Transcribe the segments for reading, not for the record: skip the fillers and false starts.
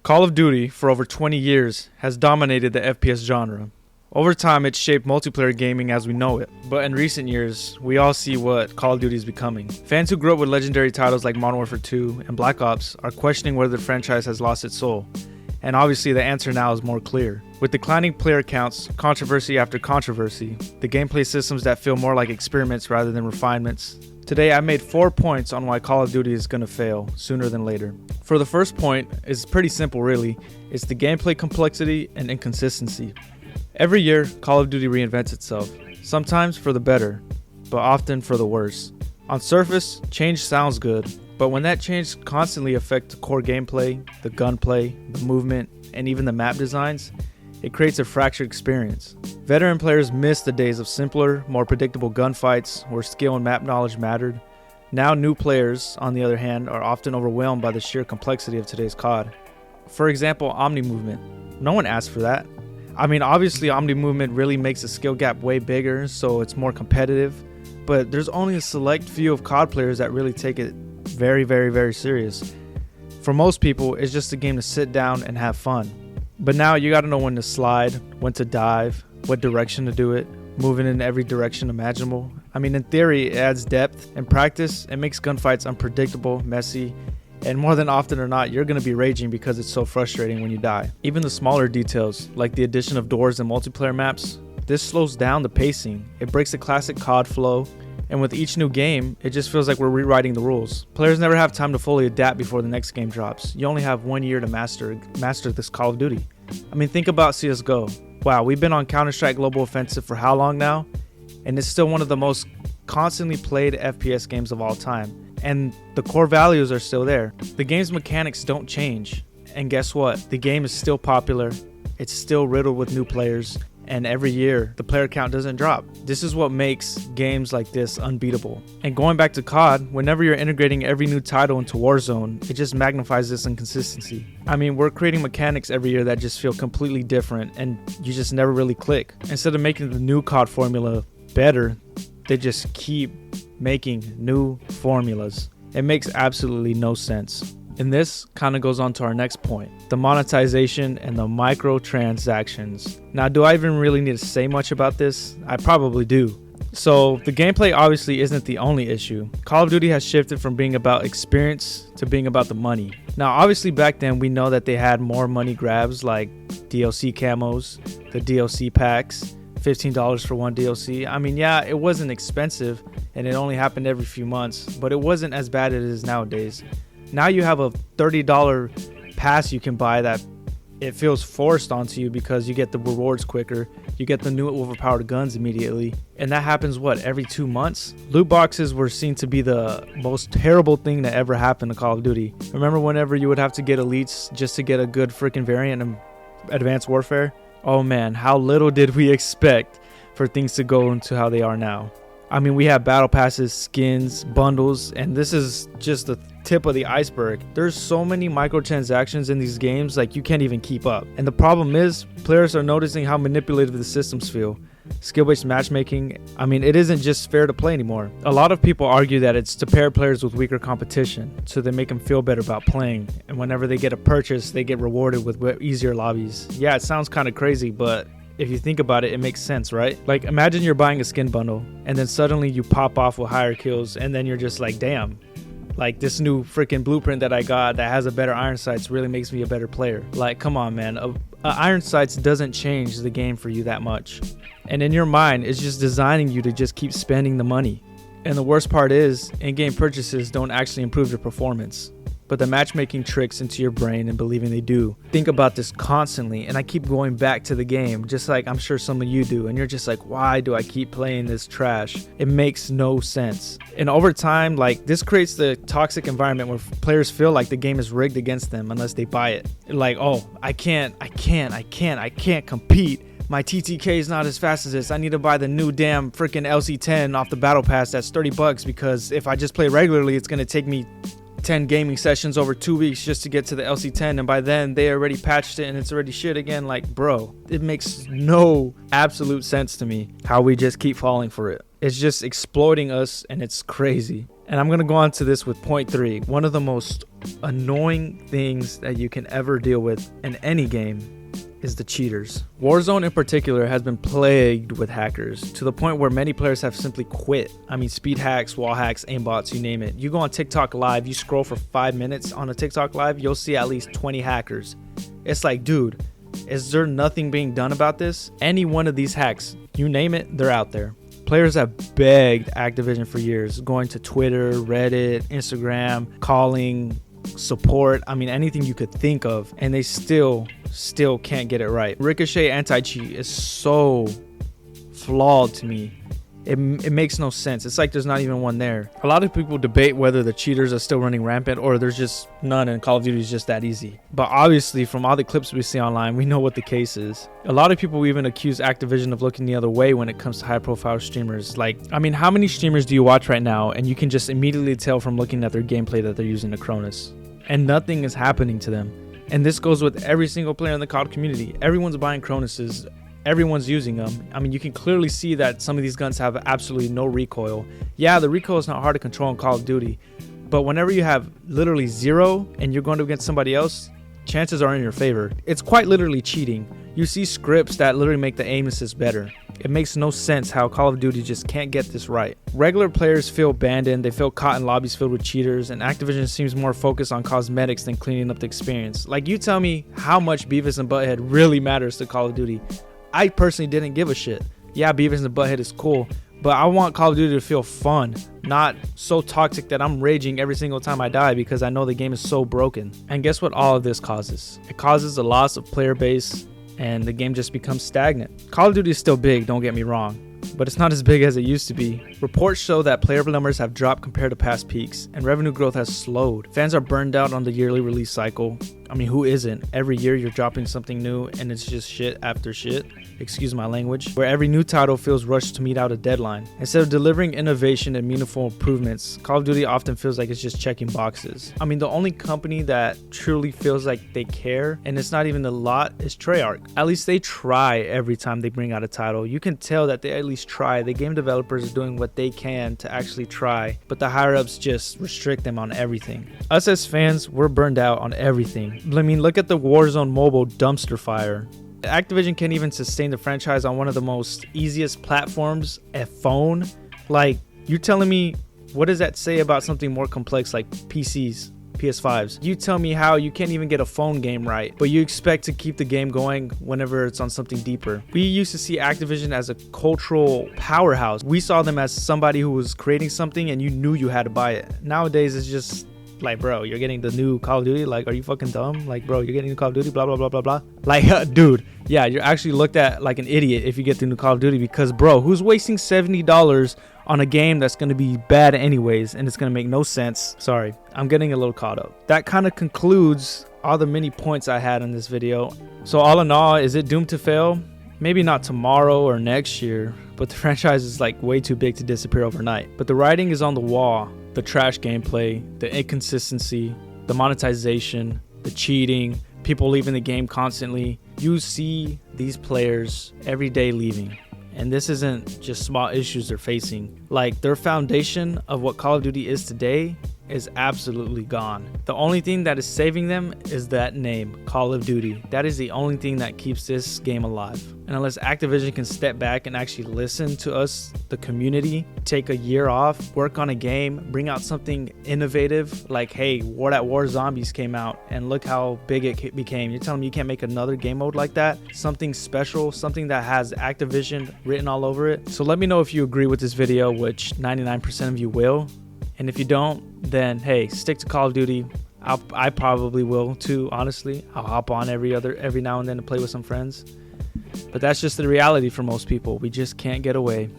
Call of Duty, for over 20 years, has dominated the FPS genre. Over time, it's shaped multiplayer gaming as we know it, but in recent years, we all see what Call of Duty is becoming. Fans who grew up with legendary titles like Modern Warfare 2 and Black Ops are questioning whether the franchise has lost its soul, and obviously the answer now is more clear. With declining player counts, controversy after controversy, the gameplay systems that feel more like experiments rather than refinements, today I made 4 points on why Call of Duty is going to fail sooner than later. For the first point, it's pretty simple really, it's the gameplay complexity and inconsistency. Every year, Call of Duty reinvents itself, sometimes for the better, but often for the worse. On surface, change sounds good, but when that change constantly affects the core gameplay, the gunplay, the movement, and even the map designs, it creates a fractured experience. Veteran players miss the days of simpler, more predictable gunfights where skill and map knowledge mattered. Now new players, on the other hand, are often overwhelmed by the sheer complexity of today's COD. For example, Omni Movement. No one asked for that. I mean, obviously Omni Movement really makes the skill gap way bigger, so it's more competitive, but there's only a select few of COD players that really take it very serious. For most people, it's just a game to sit down and have fun. But now you gotta know when to slide, when to dive, what direction to do it, moving in every direction imaginable. I mean, in theory, it adds depth. In practice, it makes gunfights unpredictable, messy, and more than often or not, you're gonna be raging because it's so frustrating when you die. Even the smaller details, like the addition of doors and multiplayer maps, this slows down the pacing. It breaks the classic COD flow, and with each new game, it just feels like we're rewriting the rules. Players never have time to fully adapt before the next game drops. You only have 1 year to master this Call of Duty. I mean, think about CSGO. Wow, we've been on Counter-Strike Global Offensive for how long now? And it's still one of the most constantly played FPS games of all time. And the core values are still there. The game's mechanics don't change. And guess what? The game is still popular. It's still riddled with new players. And every year, the player count doesn't drop. This is what makes games like this unbeatable. And going back to COD, whenever you're integrating every new title into Warzone, it just magnifies this inconsistency. I mean, we're creating mechanics every year that just feel completely different, and you just never really click. Instead of making the new COD formula better, they just keep making new formulas. It makes absolutely no sense. And this kind of goes on to our next point, the monetization and the microtransactions. Now, do I even really need to say much about this? I probably do. So the gameplay obviously isn't the only issue. Call of Duty has shifted from being about experience to being about the money. Now, obviously back then we know that they had more money grabs like DLC camos, the DLC packs, $15 for one DLC. I mean, yeah, it wasn't expensive and it only happened every few months, but it wasn't as bad as it is nowadays. Now you have a $30 pass you can buy that it feels forced onto you because you get the rewards quicker, you get the new overpowered guns immediately, and that happens every 2 months? Loot boxes were seen to be the most terrible thing that ever happened to Call of Duty. Remember whenever you would have to get elites just to get a good freaking variant in Advanced Warfare? Oh man, how little did we expect for things to go into how they are now. I mean, we have battle passes, skins, bundles, and this is just the tip of the iceberg. There's so many microtransactions in these games, like you can't even keep up. And the problem is, players are noticing how manipulative the systems feel. Skill-based matchmaking, I mean, it isn't just fair to play anymore. A lot of people argue that it's to pair players with weaker competition, so they make them feel better about playing. And whenever they get a purchase, they get rewarded with easier lobbies. Yeah, it sounds kind of crazy, but if you think about it, it makes sense, right? Like, imagine you're buying a skin bundle and then suddenly you pop off with higher kills and then you're just like, damn, like this new freaking blueprint that I got that has a better iron sights really makes me a better player. Like, come on, man. Iron sights doesn't change the game for you that much. And in your mind, it's just designing you to just keep spending the money. And the worst part is, in-game purchases don't actually improve your performance, but the matchmaking tricks into your brain and believing they do. Think about this constantly, and I keep going back to the game, just like I'm sure some of you do, and you're just like, why do I keep playing this trash? It makes no sense. And over time, like, this creates the toxic environment where players feel like the game is rigged against them unless they buy it. Like, oh, I can't compete. My TTK is not as fast as this. I need to buy the new damn freaking LC10 off the battle pass that's $30 because if I just play regularly, it's gonna take me 10 gaming sessions over 2 weeks just to get to the LC10, and by then they already patched it and it's already shit again. Like, bro, it makes no absolute sense to me how we just keep falling for it. It's just exploiting us and it's crazy. And I'm going to go on to this with point 3. One of the most annoying things that you can ever deal with in any game is the cheaters. Warzone in particular has been plagued with hackers to the point where many players have simply quit. I mean, speed hacks, wall hacks, aimbots, you name it. You go on TikTok live, you scroll for 5 minutes on a TikTok live, you'll see at least 20 hackers. It's like, dude, is there nothing being done about this? Any one of these hacks, you name it, they're out there. Players have begged Activision for years, going to Twitter, Reddit, Instagram, calling, support, I mean anything you could think of, and they still can't get it right. Ricochet anti-cheat is so flawed to me. It makes no sense. It's like there's not even one there. A lot of people debate whether the cheaters are still running rampant or there's just none and Call of Duty is just that easy. But obviously from all the clips we see online, we know what the case is. A lot of people even accuse Activision of looking the other way when it comes to high profile streamers. Like, I mean, how many streamers do you watch right now and you can just immediately tell from looking at their gameplay that they're using a Cronus and nothing is happening to them? And this goes with every single player in the COD community. Everyone's buying Cronuses. Everyone's using them. I mean, you can clearly see that some of these guns have absolutely no recoil. Yeah, the recoil is not hard to control in Call of Duty, but whenever you have literally 0 and you're going against somebody else, chances are in your favor. It's quite literally cheating. You see scripts that literally make the aim assist better. It makes no sense how Call of Duty just can't get this right. Regular players feel abandoned, they feel caught in lobbies filled with cheaters, and Activision seems more focused on cosmetics than cleaning up the experience. Like, you tell me how much Beavis and Butthead really matters to Call of Duty. I personally didn't give a shit. Yeah, Beavis and Butthead is cool, but I want Call of Duty to feel fun, not so toxic that I'm raging every single time I die because I know the game is so broken. And guess what all of this causes? It causes a loss of player base, and the game just becomes stagnant. Call of Duty is still big, don't get me wrong, but it's not as big as it used to be. Reports show that player numbers have dropped compared to past peaks, and revenue growth has slowed. Fans are burned out on the yearly release cycle. I mean, who isn't? Every year you're dropping something new and it's just shit after shit, excuse my language, where every new title feels rushed to meet out a deadline. Instead of delivering innovation and meaningful improvements, Call of Duty often feels like it's just checking boxes. I mean, the only company that truly feels like they care, and it's not even a lot, is Treyarch. At least they try every time they bring out a title. You can tell that they at least try. The game developers are doing what they can to actually try, but the higher ups just restrict them on everything. Us as fans, we're burned out on everything. I mean, look at the Warzone mobile dumpster fire. Activision can't even sustain the franchise on one of the most easiest platforms, a phone. Like, you're telling me, what does that say about something more complex like PCs, PS5s? You tell me how you can't even get a phone game right, but you expect to keep the game going whenever it's on something deeper. We used to see Activision as a cultural powerhouse. We saw them as somebody who was creating something and you knew you had to buy it. Nowadays, it's just like, bro, you're getting the new Call of Duty? Like, are you fucking dumb? Like, bro, you're getting the Call of Duty, blah, blah, blah, blah, blah. Like, dude, yeah, you're actually looked at like an idiot if you get the new Call of Duty because, bro, who's wasting $70 on a game that's going to be bad anyways and it's going to make no sense? Sorry, I'm getting a little caught up. That kind of concludes all the many points I had in this video. So all in all, is it doomed to fail? Maybe not tomorrow or next year, but the franchise is like way too big to disappear overnight. But the writing is on the wall. The trash gameplay, the inconsistency, the monetization, the cheating, people leaving the game constantly. You see these players every day leaving. And this isn't just small issues they're facing. Like, their foundation of what Call of Duty is today is absolutely gone. The only thing that is saving them is that name, Call of Duty. That is the only thing that keeps this game alive. And unless Activision can step back and actually listen to us, the community, take a year off, work on a game, bring out something innovative, like, hey, War at War Zombies came out and look how big it became. You're telling me you can't make another game mode like that? Something special, something that has Activision written all over it. So let me know if you agree with this video, which 99% of you will. And if you don't, then hey, stick to Call of Duty. I probably will too, honestly. I'll hop on every now and then to play with some friends. But that's just the reality for most people. We just can't get away.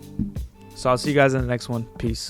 So I'll see you guys in the next one. Peace.